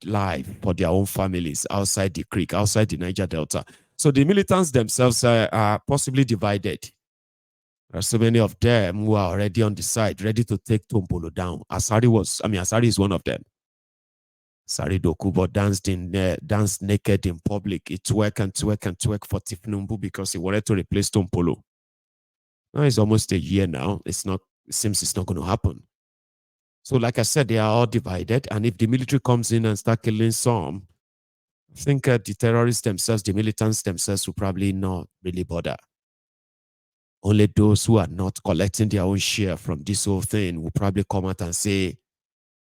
life for their own families outside the creek, outside the Niger Delta. So the militants themselves are possibly divided. There are so many of them who are already on the side, ready to take Tombolo down. Asari is one of them. Asari Dokubo danced naked in public. He twerk and twerk and twerk for Tifnumbu because he wanted to replace Tombolo. Now it's almost a year now. It seems it's not going to happen. So like I said, they are all divided. And if the military comes in and start killing some, I think the terrorists themselves, the militants themselves will probably not really bother. Only those who are not collecting their own share from this whole thing will probably come out and say,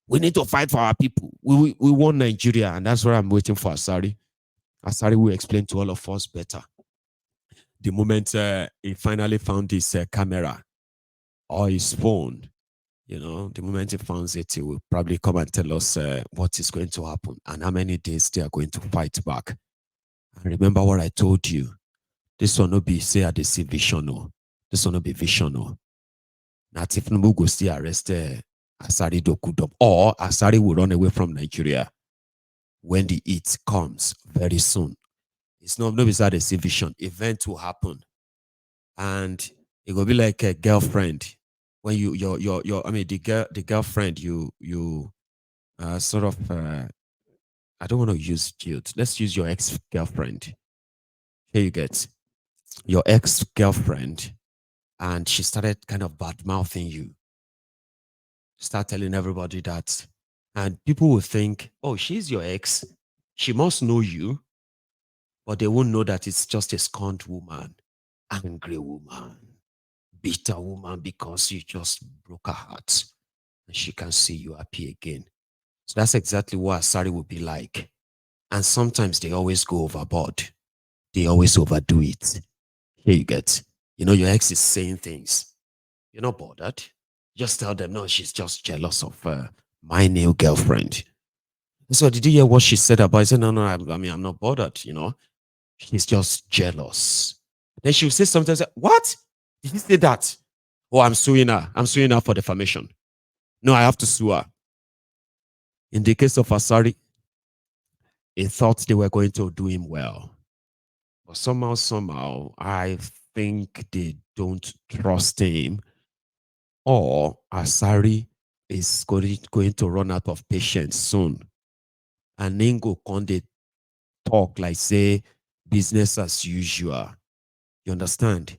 we need to fight for our people. We want Nigeria. And that's where I'm waiting for Asari. Asari will explain to all of us better. The moment he finally found his camera or his phone, the moment he finds it, he will probably come and tell us what is going to happen and how many days they are going to fight back. And remember what I told you. This will not be, say, at the vision. No. This will not be vision. No. Not if Nubu go still arrest Asari Dokudom, or Asari will run away from Nigeria when the heat comes very soon. It's not be at the vision. Event will happen. And it will be like a girlfriend. When the girlfriend, you sort of, I don't want to use guilt. Let's use your ex-girlfriend. Here you get your ex-girlfriend, and she started kind of bad-mouthing you. Start telling everybody that, and people will think, oh, she's your ex. She must know you, but they won't know that it's just a scorned woman, angry woman, bitter woman because you just broke her heart and she can see you happy again. So that's exactly what Asari will be like. And sometimes they always go overboard. They always overdo it. Here you get, your ex is saying things. You're not bothered. Just tell them, no, she's just jealous of my new girlfriend. So did you hear what she said about it? I said, no, I'm not bothered, She's just jealous. Then she'll say something, say, what? Did you say that? Oh, I'm suing her. I'm suing her for defamation. No, I have to sue her. In the case of Asari, he thought they were going to do him well. But somehow, I think they don't trust him. Or Asari is going to run out of patience soon. And then go Conde talk like, say, business as usual. You understand?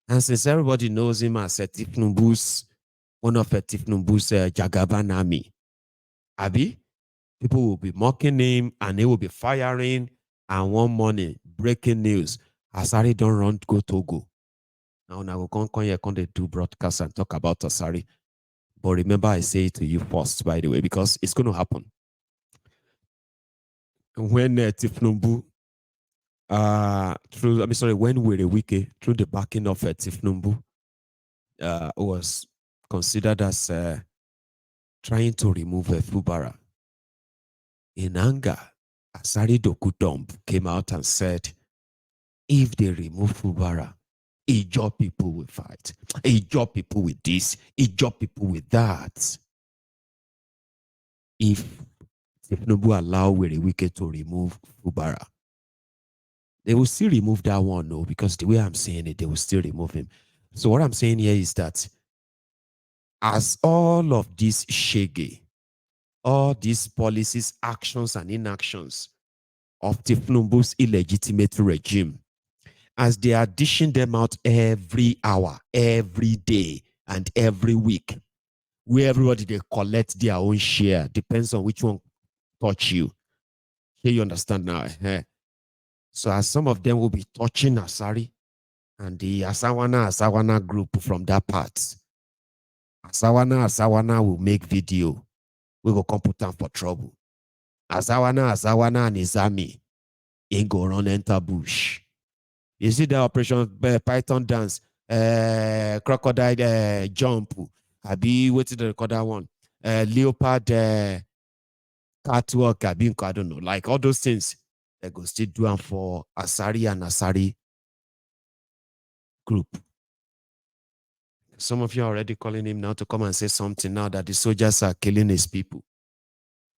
And since everybody knows him as Tifnumbu's, one of Tifnumbu's Jagaban army, Abi, people will be mocking him and they will be firing. And one morning, breaking news, Asari don't run go Togo. Now we'll come here, they do broadcast and talk about Asari. But remember, I say it to you first, by the way, because it's going to happen. When Tifnumbu, when Werewike, through the backing of Tifnumbu, was considered as trying to remove Fubara. In anger, Asari Dokudomb came out and said, if they remove Fubara, Ijo people will fight. Ijo people with this, Ijo people with that. If Tifnumbu allow Werewike to remove Fubara, they will still remove that one, no, because the way I'm saying it, they will still remove him. So what I'm saying here is that as all of this shege, all these policies, actions, and inactions of Tifnumbu's illegitimate regime, as they are dishing them out every hour, every day, and every week, where everybody they collect their own share, depends on which one touch you. Here you understand now. So as some of them will be touching Asari and the Asawana group from that part, Asawana will make video. We will come put them for trouble. Asawana and his army ain't go run enter bush. You see the Operation Python dance, crocodile jump. I be waiting to record that one. Leopard catwalk. I don't know. Like all those things, they go still do them for Asari and Asari group. Some of you are already calling him now to come and say something now that the soldiers are killing his people.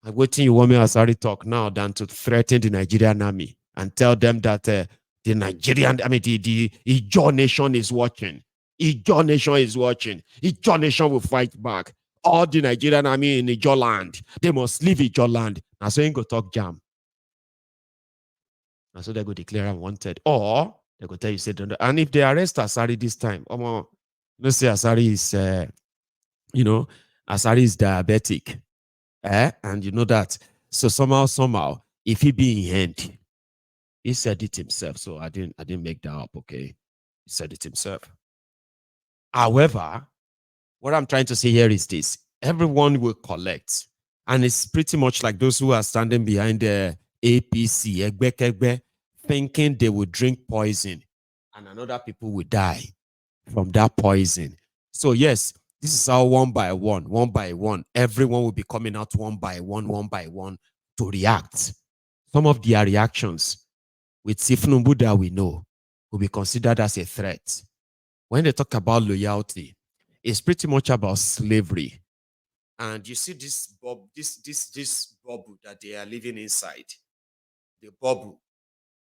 I'm waiting you want me Asari talk now than to threaten the Nigerian army and tell them that the Nigerian, I mean, the Ijaw nation is watching. Ijaw nation is watching. Ijaw nation will fight back. All the Nigerian army in Ijaw land, they must leave Ijaw land. Now, so you go talk jam. And so they go declare unwanted. Or they go tell you, say, don't. And if they arrest Asari this time, let's say Asari is, Asari is diabetic. And you know that. So somehow, if he be in hand, he said it himself. So I didn't make that up, okay? He said it himself. However, what I'm trying to say here is this: everyone will collect, and it's pretty much like those who are standing behind the APC, Egbe, thinking they will drink poison, and another people will die from that poison. So yes, this is how one by one, everyone will be coming out one by one to react. Some of their reactions with Sifnumbu that we know will be considered as a threat. When they talk about loyalty, it's pretty much about slavery. And you see this bubble that they are living inside, the bubble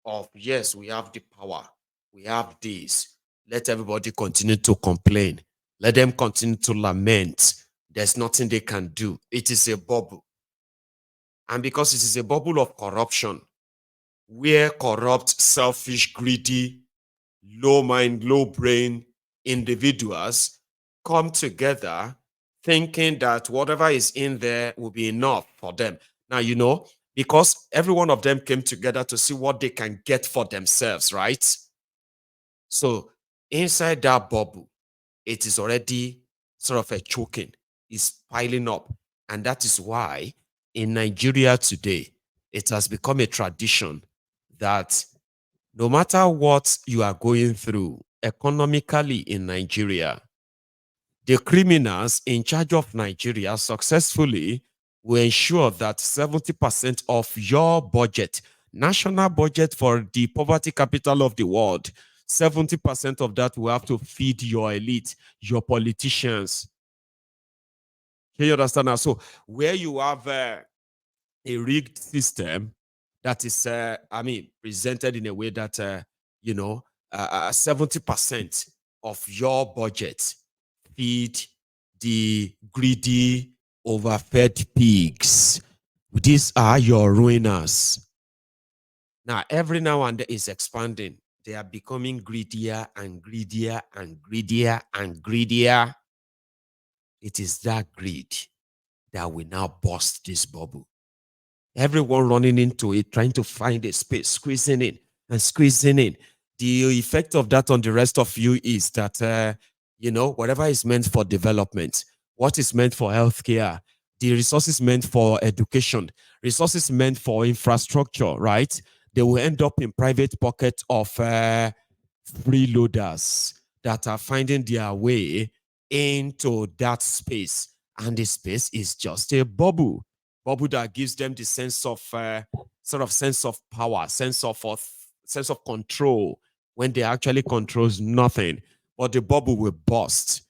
of yes, we have the power, we have this. Let everybody continue to complain. Let them continue to lament. There's nothing they can do. It is a bubble. And because it is a bubble of corruption, where corrupt, selfish, greedy, low mind, low brain individuals come together thinking that whatever is in there will be enough for them. Now, because every one of them came together to see what they can get for themselves, right? So inside that bubble, it is already sort of a choking, it's piling up. And that is why in Nigeria today, it has become a tradition that no matter what you are going through economically in Nigeria, the criminals in charge of Nigeria successfully will ensure that 70% of your budget, national budget for the poverty capital of the world, 70% of that will have to feed your elite, your politicians. Can you understand now? So where you have a rigged system that is, presented in a way that, 70% of your budget feed the greedy, overfed pigs. These are your ruiners. Now, every now and then it's expanding. They are becoming greedier and greedier and greedier and greedier. It is that greed that will now burst this bubble. Everyone running into it, trying to find a space, squeezing in and squeezing in. The effect of that on the rest of you is that, whatever is meant for development, what is meant for healthcare, the resources meant for education, resources meant for infrastructure, right? They will end up in private pockets of freeloaders that are finding their way into that space. And the space is just a bubble that gives them the sense of sense of power, sense of control when they actually controls nothing. But the bubble will burst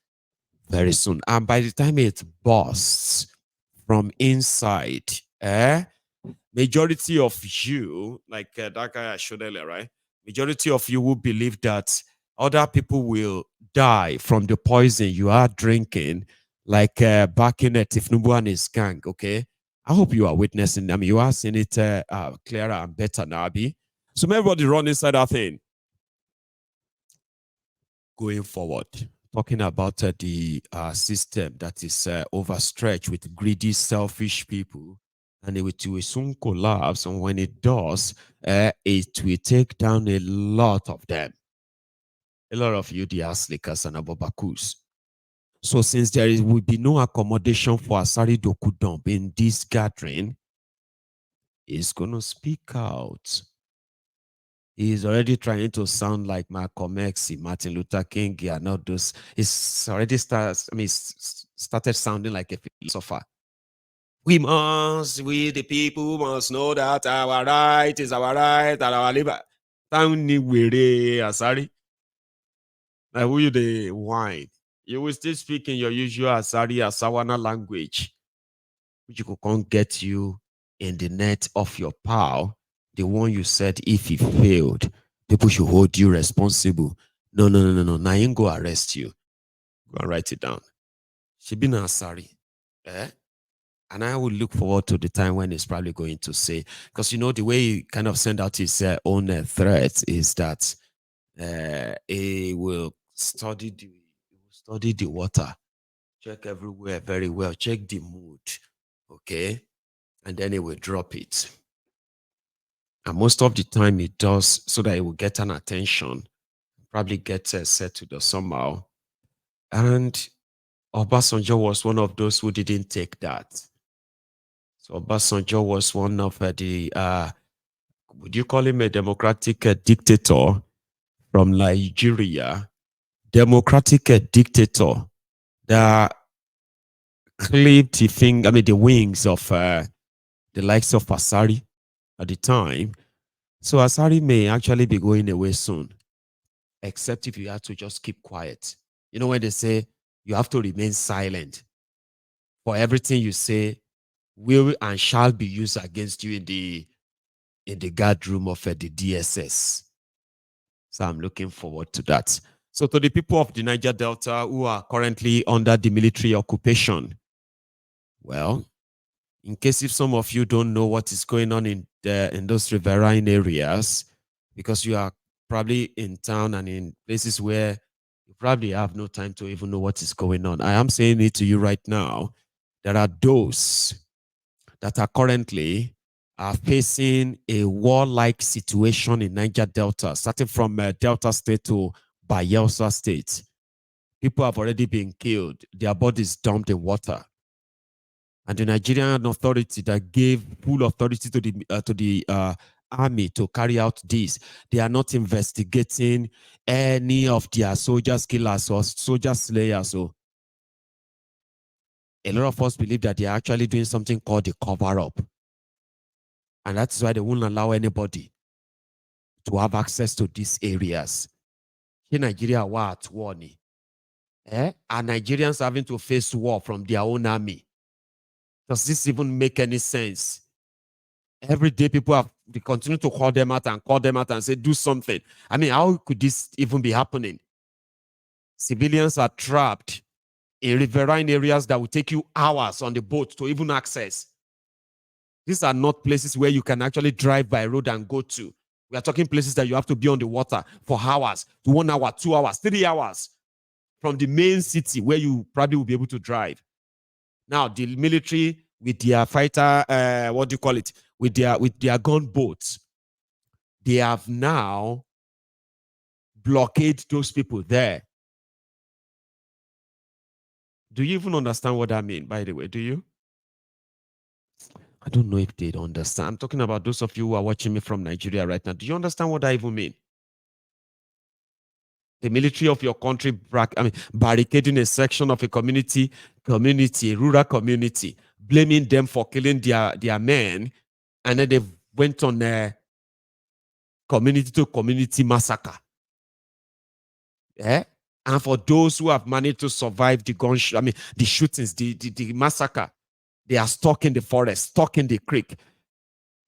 very soon. And by the time it bursts from inside, majority of you, like that guy I showed earlier, right? Majority of you will believe that other people will die from the poison you are drinking, like back in Tifnubu and his gang, okay? I hope you are witnessing. I mean, you are seeing it clearer and better now, Abi. So everybody run inside that thing. Going forward, talking about the system that is overstretched with greedy, selfish people, and it will soon collapse. And when it does, it will take down a lot of them, a lot of you, the Aslikas and Abobakus. So since will be no accommodation for Asari Dokudump in this gathering, he's going to speak out. He's already trying to sound like Malcolm X, Martin Luther King, and all those. He's already started sounding like a philosopher. We the people must know that our right is our right and our liberty. Asari. Like who you the wine? You will still speak in your usual Asari Asawana language. which can't get you in the net of your pal, the one you said if he failed, people should hold you responsible. No, no, no, no, no. Now I ain't go arrest you. Go and write it down. She been sorry. Eh? And I would look forward to the time when he's probably going to say, because the way he kind of send out his own threat is that he will study the water, check everywhere very well, check the mood, okay, and then he will drop it. And most of the time, it does so that it will get an attention, probably get settled or somehow. And Obasanjo was one of those who didn't take that. So Obasanjo was one of the, would you call him a democratic dictator from Nigeria? Democratic dictator that clipped the wings of the likes of Asari at the time. So Asari may actually be going away soon, except if you have to just keep quiet. You know when they say you have to remain silent for everything you say will and shall be used against you in the guard room of the DSS. So I'm looking forward to that. So to the people of the Niger Delta who are currently under the military occupation, well, in case if some of you don't know what is going on in those riverine areas, because you are probably in town and in places where you probably have no time to even know what is going on. I am saying it to you right now. There are those that are currently facing a warlike situation in Niger Delta, starting from Delta State to Bayelsa State. People have already been killed. Their bodies dumped in water. And the Nigerian authority that gave full authority to the army to carry out this, they are not investigating any of their soldiers killers or soldier slayers. So a lot of us believe that they are actually doing something called the cover-up. And that's why they won't allow anybody to have access to these areas. In Nigeria, war at war. Are Nigerians having to face war from their own army? Does this even make any sense? Every day people they continue to call them out and say, do something. I mean, how could this even be happening? Civilians are trapped in riverine areas that will take you hours on the boat to even access. These are not places where you can actually drive by road and go to. We are talking places that you have to be on the water for hours, to 1 hour, 2 hours, 3 hours from the main city where you probably will be able to drive. Now, the military with their fighter, with their gunboats, they have now blockaded those people there. Do you even understand what I mean, by the way? Do you? I don't know if they understand. I'm talking about those of you who are watching me from Nigeria right now. Do you understand what I even mean? The military of your country, barricading a section of a community, a rural community, blaming them for killing their men, and then they went on a community to community massacre. Yeah? And for those who have managed to survive the shootings, the massacre, they are stuck in the forest, stuck in the creek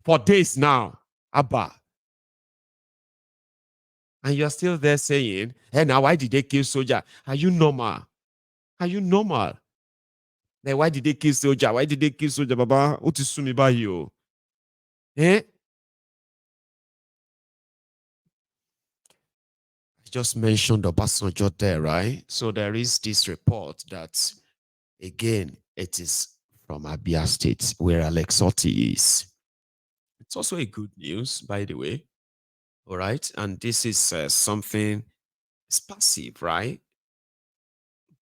for days now. Abba. And you're still there saying, hey, now why did they kill soldier? Are you normal? Are you normal? Then why did they kill soldier? Why did they kill soldier, Baba? What is sumi by you? Eh? I just mentioned Obasanjo there, right? So there is this report that, again, it is from Abia State, where Alex Otti is. It's also a good news, by the way. All right. And this is something, it's passive, right?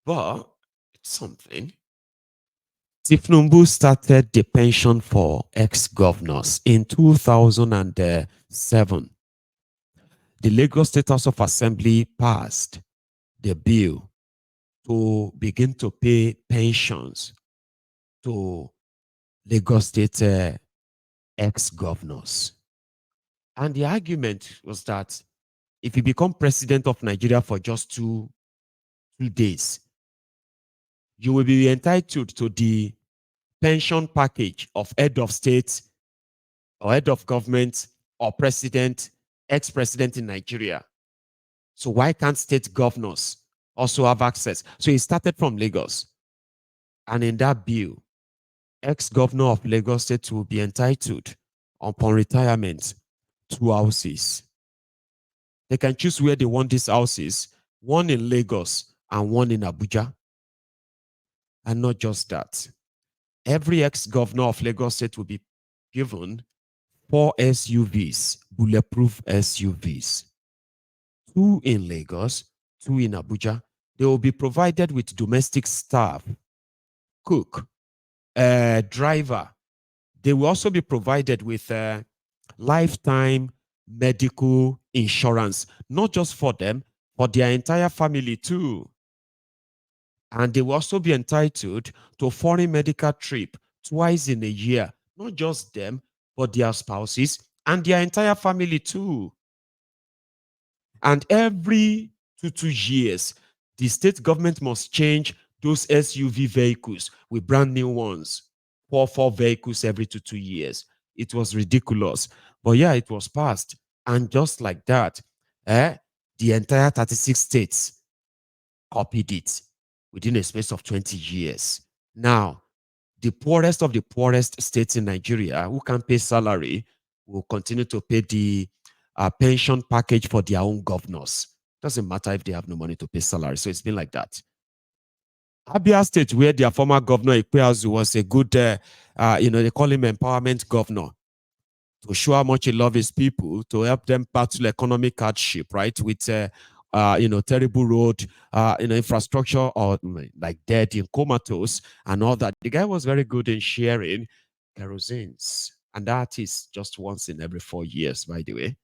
But it's something. Tifnumbu started the pension for ex-governors in 2007. The Lagos State House of Assembly passed the bill to begin to pay pensions to Lagos State ex-governors. And the argument was that if you become president of Nigeria for just two days, you will be entitled to the pension package of head of state or head of government or president, ex-president in Nigeria. So why can't state governors also have access? So it started from Lagos. And in that bill, ex-governor of Lagos State will be entitled upon retirement 2 houses. They can choose where they want these houses, one in Lagos and one in Abuja. And not just that. Every ex-governor of Lagos State will be given 4 SUVs, bulletproof SUVs. 2 in Lagos, 2 in Abuja. They will be provided with domestic staff, cook, driver. They will also be provided with lifetime medical insurance, not just for them, for their entire family too. And they will also be entitled to a foreign medical trip twice in a year, not just them, but their spouses and their entire family too. And every 2 years, the state government must change those SUV vehicles with brand new ones. 4 vehicles every 2 years. It was ridiculous. But yeah, it was passed. And just like that, the entire 36 states copied it within a space of 20 years. Now, the poorest of the poorest states in Nigeria who can pay salary will continue to pay the pension package for their own governors. Doesn't matter if they have no money to pay salary. So it's been like that. Abia State, where their former governor Ekpeazu was a good, they call him empowerment governor, to show how much he loves his people, to help them battle economic hardship, right? With, terrible road, infrastructure, or like dead in comatose and all that. The guy was very good in sharing kerosenes. And that is just once in every 4 years, by the way.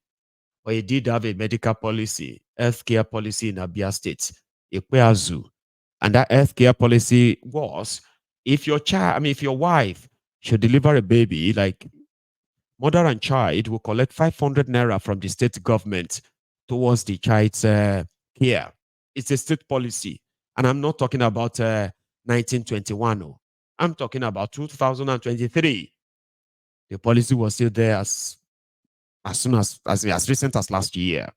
But he did have a medical policy, healthcare policy in Abia State, Ekpeazu. And that healthcare policy was, if your wife should deliver a baby, like mother and child will collect 500 naira from the state government towards the child's care. It's a state policy. And I'm not talking about 1921. No. I'm talking about 2023. The policy was still there as recent as last year.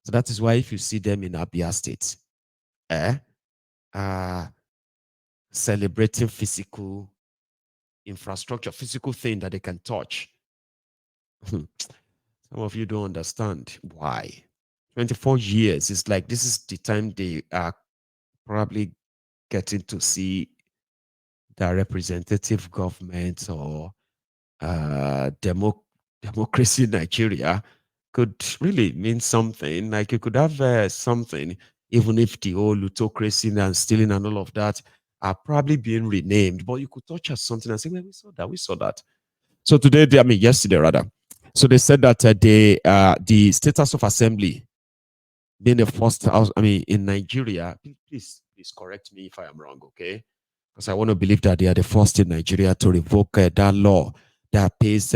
So that is why if you see them in Abia State, celebrating physical infrastructure, physical thing that they can touch. Some of you don't understand why. 24 years is like, this is the time they are probably getting to see the representative government or democracy in Nigeria could really mean something. Like you could have something, even if the whole plutocracy and stealing and all of that are probably being renamed, but you could touch on something and say, well, we saw that. So today, yesterday rather. So they said that the status of assembly being the first house, in Nigeria, please correct me if I am wrong, okay? Because I want to believe that they are the first in Nigeria to revoke that law that pays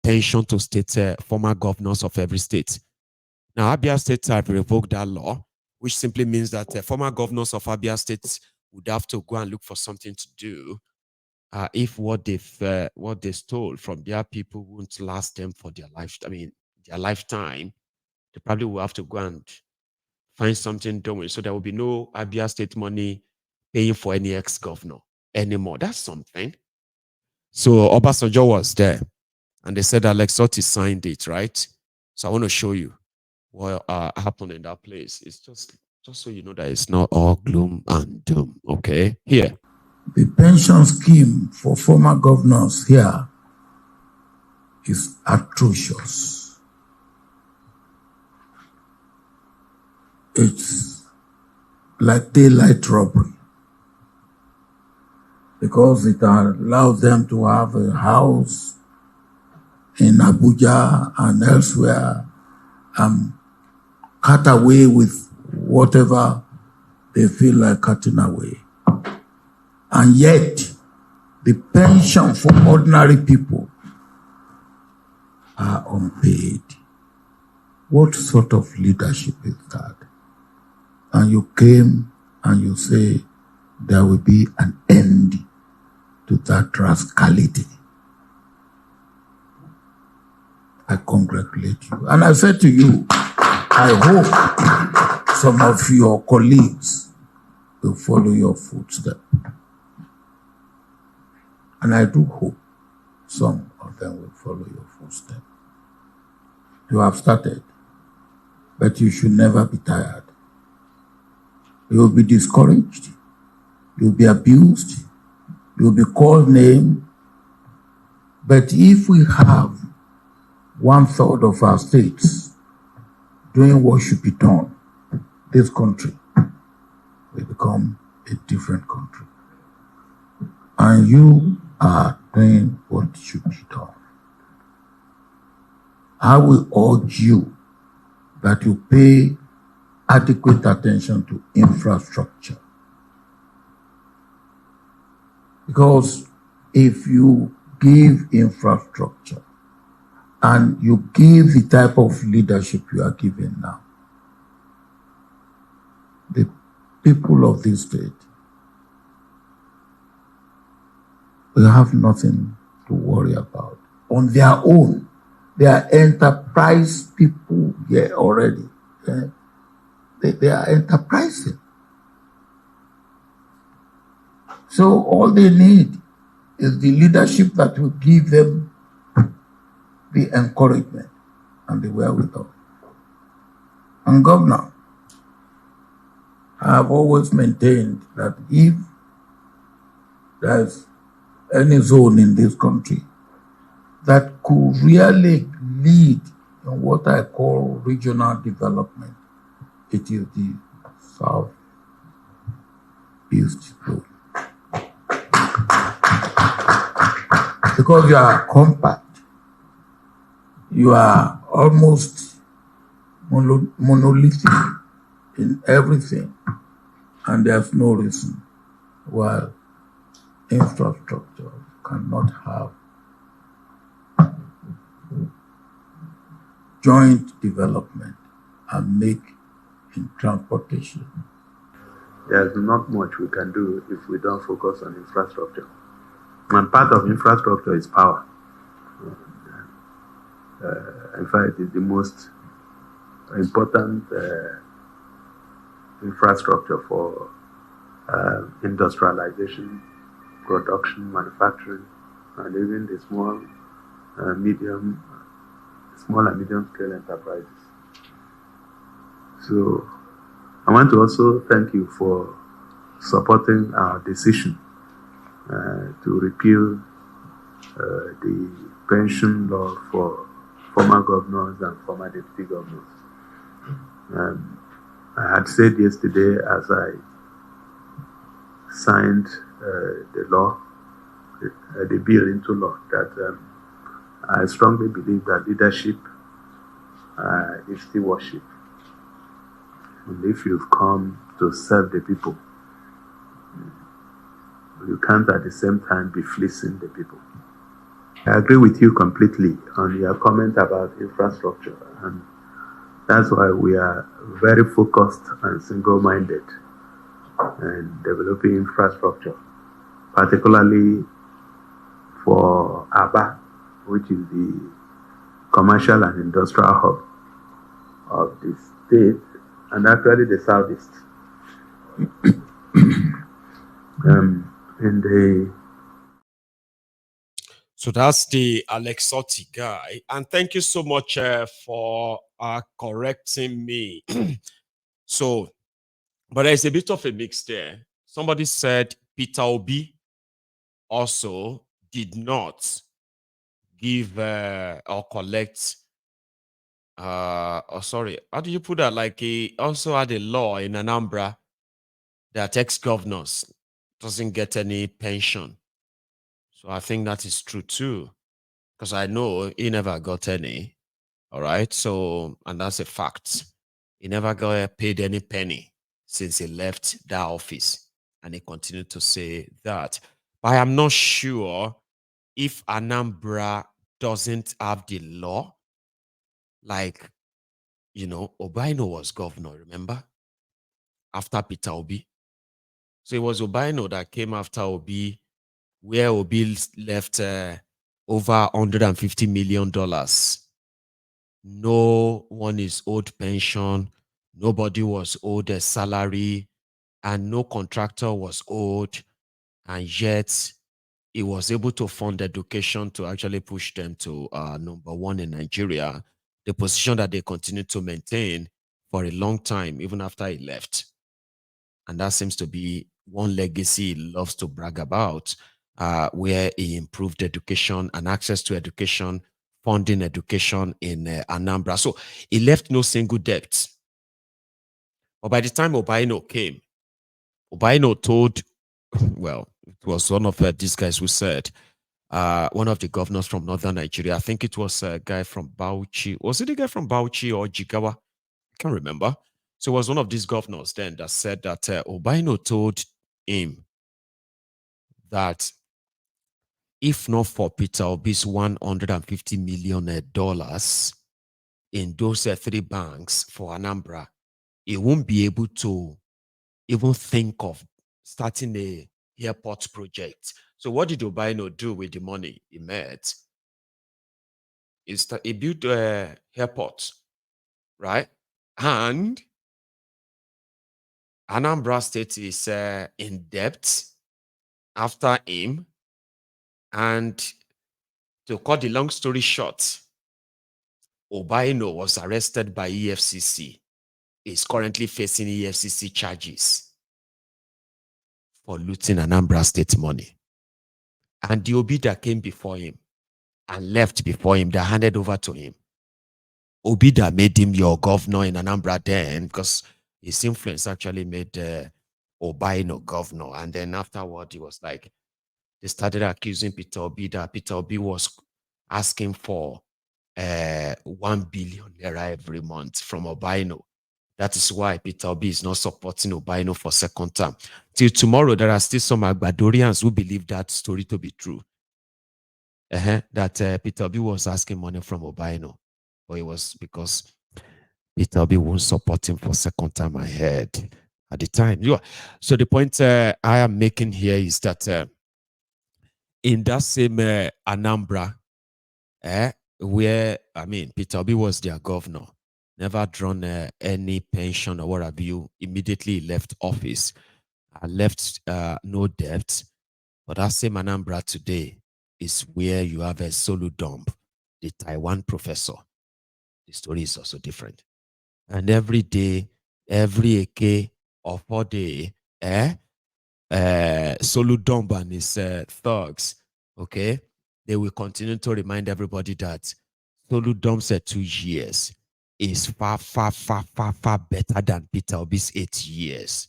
pension to state former governors of every state. Now, Abia State have revoked that law, which simply means that former governors of Abia State would have to go and look for something to do if what they stole from their people won't last them for their lifetime. They probably will have to go and find something doing. So there will be no Abia State money paying for any ex-governor anymore. That's something. So Obasanjo was there, and they said Alex Otti signed it, right? So I want to show you what happened in that place. It's just so you know that it's not all gloom and doom, okay? Here. The pension scheme for former governors here is atrocious. It's like daylight robbery because it allows them to have a house in Abuja and elsewhere and cut away with whatever they feel like cutting away. And yet, the pension for ordinary people are unpaid. What sort of leadership is that? And you came and you say there will be an end to that rascality. I congratulate you. And I said to you, I hope some of your colleagues will follow your footsteps. And I do hope some of them will follow your footsteps. You have started, but you should never be tired. You will be discouraged. You will be abused. You will be called name. But if we have 1/3 of our states doing what should be done, this country will become a different country. And you are doing what should be done. I will urge you that you pay adequate attention to infrastructure. Because if you give infrastructure and you give the type of leadership you are giving now, the people of this state will have nothing to worry about. On their own, they are enterprise people here already. They are enterprising. So all they need is the leadership that will give them the encouragement and the wherewithal. And Governor, I have always maintained that if there's any zone in this country that could really lead in what I call regional development, it is the South East zone. Because you are compact, you are almost monolithic in everything, and there's no reason why infrastructure cannot have joint development and make in transportation. There's not much we can do if we don't focus on infrastructure. And part of infrastructure is power. In fact, it's the most important infrastructure for industrialization, production, manufacturing, and even the small and medium scale enterprises. So I want to also thank you for supporting our decision to repeal the pension law for former governors and former deputy governors. I had said yesterday as I signed the law, the bill into law, that I strongly believe that leadership is stewardship. And if you've come to serve the people, you can't at the same time be fleecing the people. I agree with you completely on your comment about infrastructure, and that's why we are very focused and single-minded in developing infrastructure, particularly for Aba, which is the commercial and industrial hub of the state, and actually the southeast. So that's the Alexotti guy. And thank you so much for correcting me. So, but there's a bit of a mix there. Somebody said Peter Obi also did not give or collect sorry, how do you put that? Like he also had a law in Anambra that ex-governors doesn't get any pension. So I think that is true too, because I know he never got any. All right. So, and that's a fact. He never got paid any penny since he left that office. And he continued to say that. But I am not sure if Anambra doesn't have the law. Like, you know, Obaino was governor, remember? After Peter Obi. So it was Obaino that came after Obi where Obi left over $150 million. No one is owed pension. Nobody was owed a salary, and no contractor was owed. And yet, he was able to fund education to actually push them to number one in Nigeria, the position that they continued to maintain for a long time, even after he left. And that seems to be one legacy he loves to brag about, where he improved education and access to education, funding education in Anambra. So he left no single debt. But by the time Obaino came, Obaino told, well, it was one of these guys who said, one of the governors from northern Nigeria, I think it was a guy from Bauchi. Was it a guy from Bauchi or Jigawa? I can't remember. So it was one of these governors then that said that Obaino told him that if not for Peter Obi's $150 million in those three banks for Anambra, he won't be able to even think of starting a airport project. So what did Obaino do with the money he made? He built a airport, right? And Anambra State is in debt after him. And to cut the long story short, Obaino was arrested by EFCC. Is currently facing EFCC charges for looting Anambra State money. And the Obi that came before him and left before him, that handed over to him, Obi that made him your governor in Anambra then, because his influence actually made Obaino governor. And then afterward, he was like, they started accusing Peter Obi that Peter Obi was asking for 1 billion naira every month from Obaino. That is why Peter Obi is not supporting Obaino for second term. Till tomorrow, there are still some Agbadorians who believe that story to be true. That Peter Obi was asking money from Obaino, but it was because Peter Obi won't support him for second time ahead at the time. So the point I am making here is that in that same Anambra, where, I mean, Peter Obi was their governor, never drawn any pension or what have you, immediately left office, left no debt. But that same Anambra today is where you have a Solu Dump, the Taiwan professor. The story is also different. And every day, every Eke or 4 day, Solu Dump and his thugs, okay, they will continue to remind everybody that Solu Dump said 2 years is far, far, far, far, far better than Peter Obi's 8 years.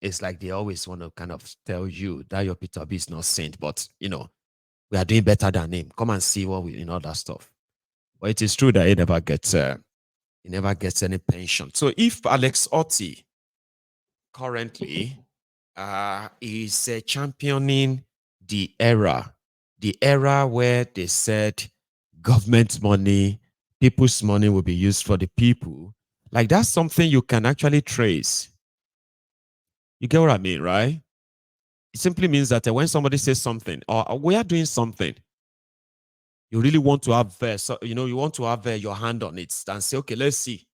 It's like they always want to kind of tell you that your Peter Obi is not saint, but you know, we are doing better than him. Come and see what we, all that stuff. But it is true that he never gets any pension. So if Alex Otti currently is championing the era where they said government money, people's money will be used for the people, like that's something you can actually trace. You get what I mean, right? It simply means that when somebody says something or we are doing something, you really want to have, you want to have your hand on it and say, okay, let's see.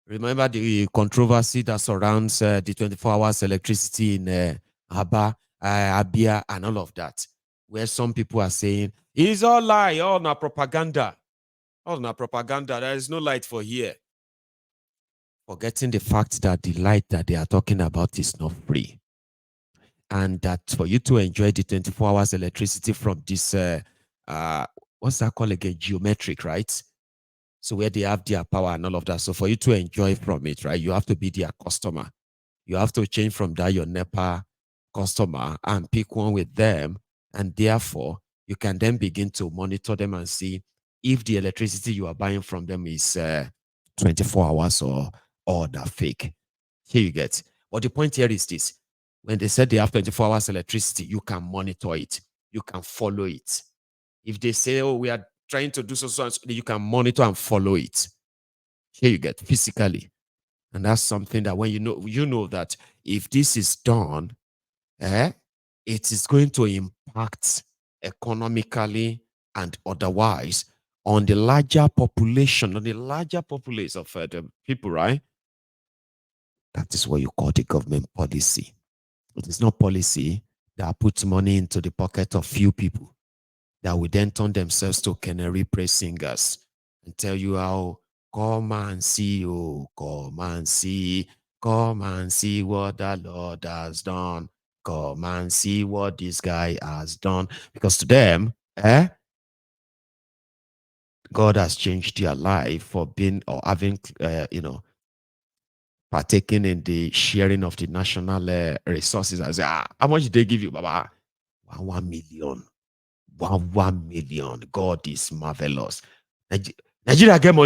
Remember the controversy that surrounds the 24 hours electricity in Aba, Abia, and all of that, where some people are saying, it's all lie, all na propaganda. All na propaganda. There is no light for here. Forgetting the fact that the light that they are talking about is not free. And that for you to enjoy the 24 hours electricity from this, what's that called again? Geometric, right? So where they have their power and all of that. So for you to enjoy from it, right, you have to be their customer. You have to change from that your NEPA customer and pick one with them. And therefore, you can then begin to monitor them and see if the electricity you are buying from them is 24 hours or that fake. Here you get. But the point here is this. When they said they have 24 hours electricity, you can monitor it. You can follow it. If they say, oh, we are trying to do so, you can monitor and follow it. Here you get physically. And that's something that when you know that if this is done, it is going to impact economically and otherwise on the larger population, of the people, right? That is what you call the government policy. It is not policy that puts money into the pocket of few people that will then turn themselves to canary praise singers and tell you how, come and see, oh, come and see what the Lord has done. Come and see what this guy has done. Because to them, God has changed their life for being or having, partaking in the sharing of the national resources. I say, how much did they give you, Baba? 1 million. 1 million. God is marvelous. Nigeria get money.